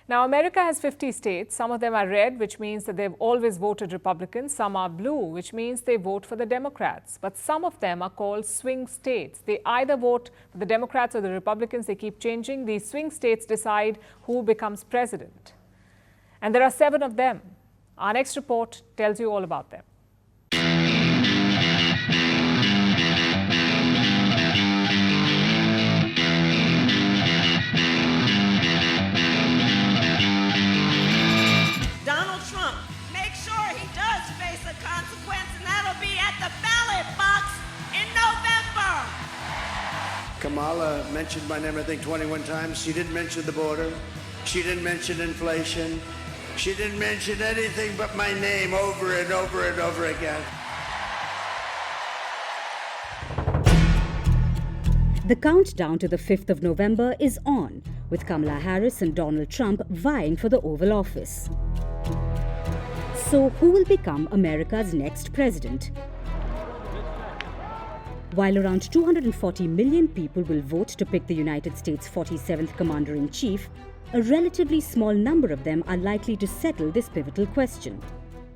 Now, America has 50 states. Some of them are red, which means that they've always voted Republicans. Some are blue, which means they vote for the Democrats. But some of them are called swing states. They either vote for the Democrats or the Republicans. They keep changing. These swing states decide who becomes president. And there are 7 of them. Our next report tells you all about them. Kamala mentioned my name, I think, 21 times. She didn't mention the border. She didn't mention inflation. She didn't mention anything but my name over and over and over again. The countdown to the 5th of November is on, with Kamala Harris and Donald Trump vying for the Oval Office. So, who will become America's next president? While around 240 million people will vote to pick the United States' 47th Commander-in-Chief, a relatively small number of them are likely to settle this pivotal question.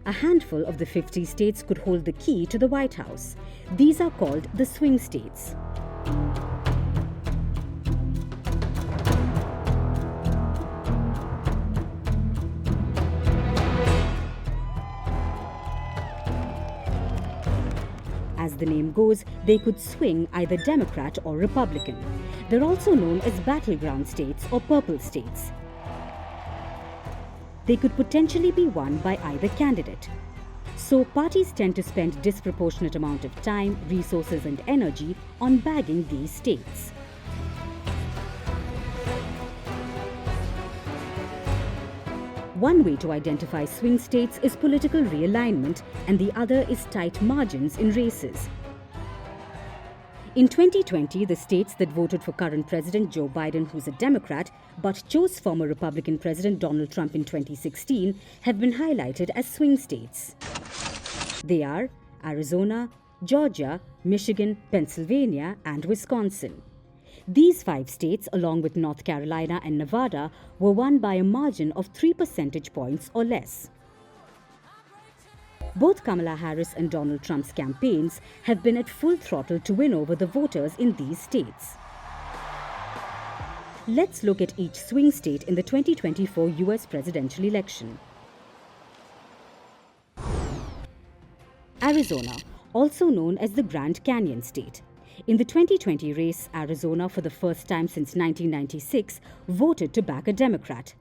A handful of the 50 states could hold the key to the White House. These are called the swing states. As the name goes, they could swing either Democrat or Republican. They're also known as battleground states or purple states. They could potentially be won by either candidate. So parties tend to spend disproportionate amount of time, resources and energy on bagging these states. One way to identify swing states is political realignment, and the other is tight margins in races. In 2020, the states that voted for current President Joe Biden, who's a Democrat, but chose former Republican President Donald Trump in 2016, have been highlighted as swing states. They are Arizona, Georgia, Michigan, Pennsylvania, and Wisconsin. These 5 states, along with North Carolina and Nevada, were won by a margin of 3 percentage points or less. Both Kamala Harris and Donald Trump's campaigns have been at full throttle to win over the voters in these states. Let's look at each swing state in the 2024 US presidential election. Arizona, also known as the Grand Canyon State. In the 2020 race, Arizona, for the first time since 1996, voted to back a Democrat.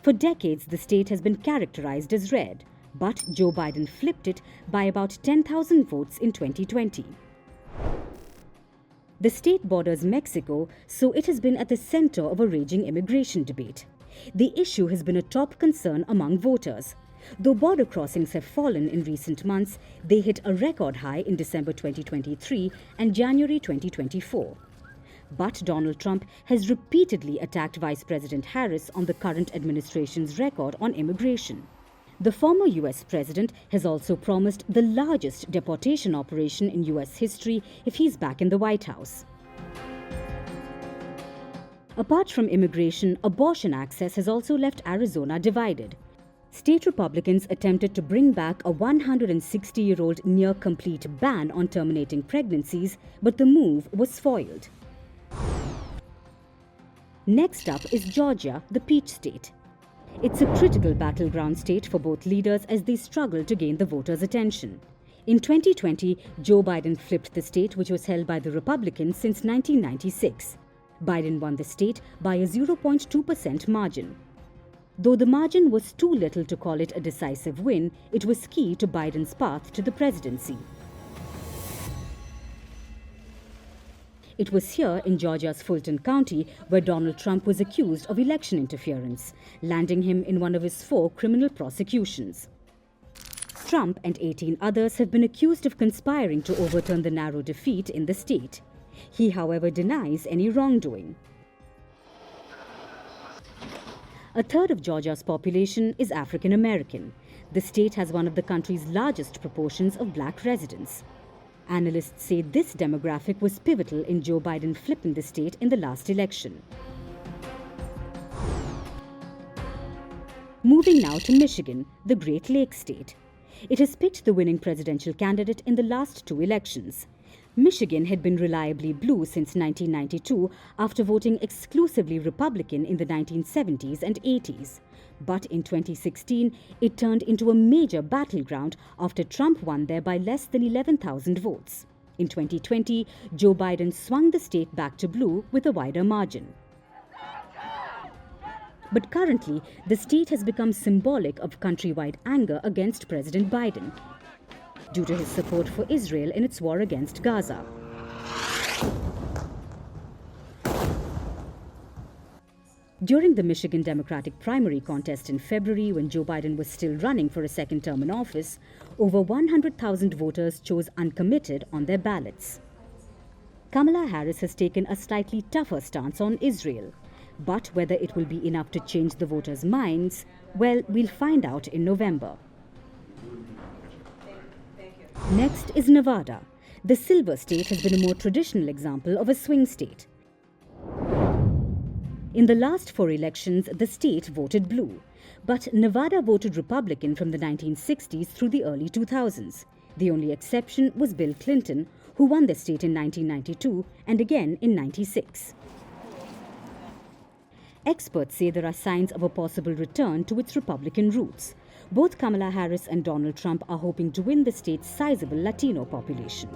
For decades, the state has been characterized as red, but Joe Biden flipped it by about 10,000 votes in 2020. The state borders Mexico, so it has been at the center of a raging immigration debate. The issue has been a top concern among voters. Though border crossings have fallen in recent months, they hit a record high in December 2023 and January 2024. But Donald Trump has repeatedly attacked Vice President Harris on the current administration's record on immigration. The former US president has also promised the largest deportation operation in US history if he's back in the White House. Apart from immigration, abortion access has also left Arizona divided. State Republicans attempted to bring back a 160-year-old near-complete ban on terminating pregnancies, but the move was foiled. Next up is Georgia, the Peach State. It's a critical battleground state for both leaders as they struggle to gain the voters' attention. In 2020, Joe Biden flipped the state, which was held by the Republicans since 1996. Biden won the state by a 0.2% margin. Though the margin was too little to call it a decisive win, it was key to Biden's path to the presidency. It was here in Georgia's Fulton County where Donald Trump was accused of election interference, landing him in one of his 4 criminal prosecutions. Trump and 18 others have been accused of conspiring to overturn the narrow defeat in the state. He, however, denies any wrongdoing. A third of Georgia's population is African American. The state has one of the country's largest proportions of black residents. Analysts say this demographic was pivotal in Joe Biden flipping the state in the last election. Moving now to Michigan, the Great Lakes state. It has picked the winning presidential candidate in the last two elections. Michigan had been reliably blue since 1992 after voting exclusively Republican in the 1970s and 80s. But in 2016, it turned into a major battleground after Trump won there by less than 11,000 votes. In 2020, Joe Biden swung the state back to blue with a wider margin. But currently, the state has become symbolic of countrywide anger against President Biden due to his support for Israel in its war against Gaza. During the Michigan Democratic primary contest in February, when Joe Biden was still running for a second term in office, over 100,000 voters chose uncommitted on their ballots. Kamala Harris has taken a slightly tougher stance on Israel. But whether it will be enough to change the voters' minds, well, we'll find out in November. Next is Nevada. The Silver State has been a more traditional example of a swing state. In the last four elections, the state voted blue. But Nevada voted Republican from the 1960s through the early 2000s. The only exception was Bill Clinton, who won the state in 1992 and again in 1996. Experts say there are signs of a possible return to its Republican roots. Both Kamala Harris and Donald Trump are hoping to win the state's sizable Latino population.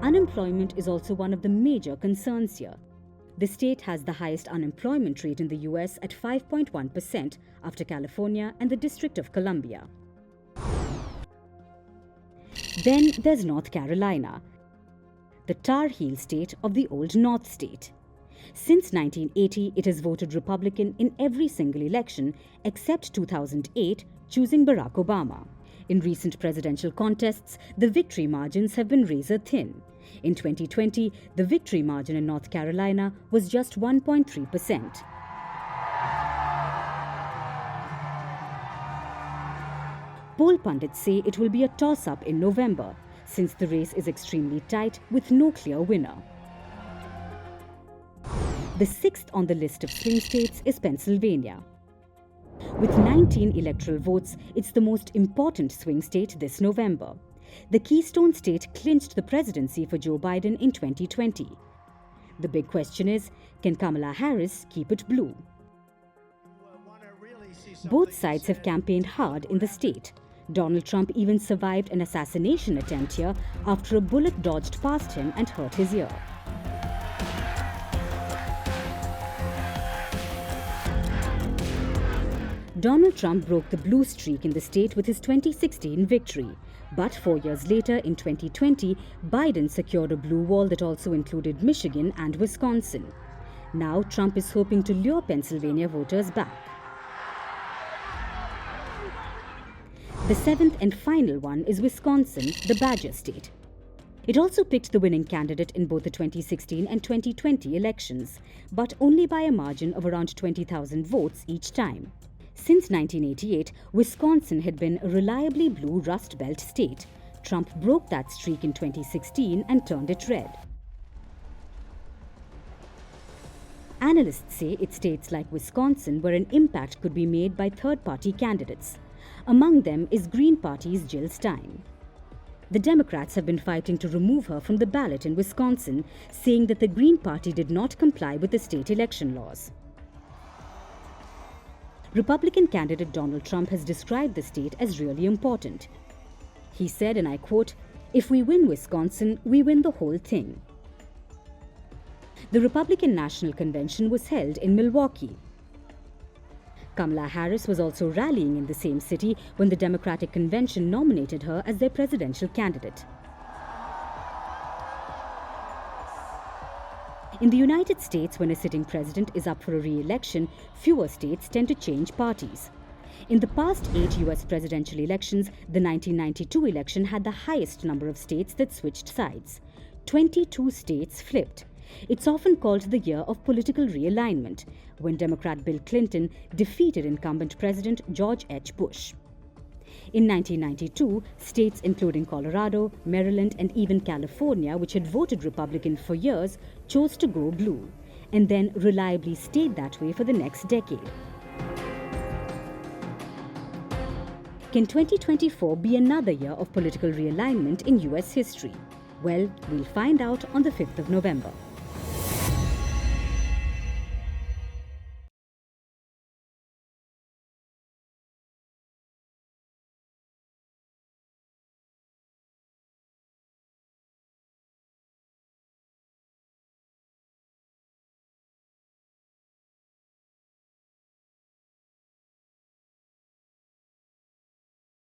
Unemployment is also one of the major concerns here. The state has the highest unemployment rate in the US at 5.1% after California and the District of Columbia. Then there's North Carolina, the Tar Heel state of the old North state. Since 1980, it has voted Republican in every single election except 2008, choosing Barack Obama. In recent presidential contests, the victory margins have been razor thin. In 2020, the victory margin in North Carolina was just 1.3%. Poll pundits say it will be a toss-up in November, since the race is extremely tight with no clear winner. The sixth on the list of swing states is Pennsylvania. With 19 electoral votes, it's the most important swing state this November. The Keystone State clinched the presidency for Joe Biden in 2020. The big question is, can Kamala Harris keep it blue? Both sides have campaigned hard in the state. Donald Trump even survived an assassination attempt here after a bullet dodged past him and hurt his ear. Donald Trump broke the blue streak in the state with his 2016 victory. But 4 years later, in 2020, Biden secured a blue wall that also included Michigan and Wisconsin. Now Trump is hoping to lure Pennsylvania voters back. The seventh and final one is Wisconsin, the Badger State. It also picked the winning candidate in both the 2016 and 2020 elections, but only by a margin of around 20,000 votes each time. Since 1988, Wisconsin had been a reliably blue Rust Belt state. Trump broke that streak in 2016 and turned it red. Analysts say it's states like Wisconsin where an impact could be made by third-party candidates. Among them is Green Party's Jill Stein. The Democrats have been fighting to remove her from the ballot in Wisconsin, saying that the Green Party did not comply with the state election laws. Republican candidate Donald Trump has described the state as really important. He said, and I quote, "If we win Wisconsin, we win the whole thing." The Republican National Convention was held in Milwaukee. Kamala Harris was also rallying in the same city when the Democratic Convention nominated her as their presidential candidate. In the United States, when a sitting president is up for a re-election, fewer states tend to change parties. In the past 8 US presidential elections, the 1992 election had the highest number of states that switched sides. 22 states flipped. It's often called the year of political realignment, when Democrat Bill Clinton defeated incumbent President George H. Bush. In 1992, states including Colorado, Maryland, and even California, which had voted Republican for years, chose to go blue. and then reliably stayed that way for the next decade. Can 2024 be another year of political realignment in US history? Well, we'll find out on the 5th of November.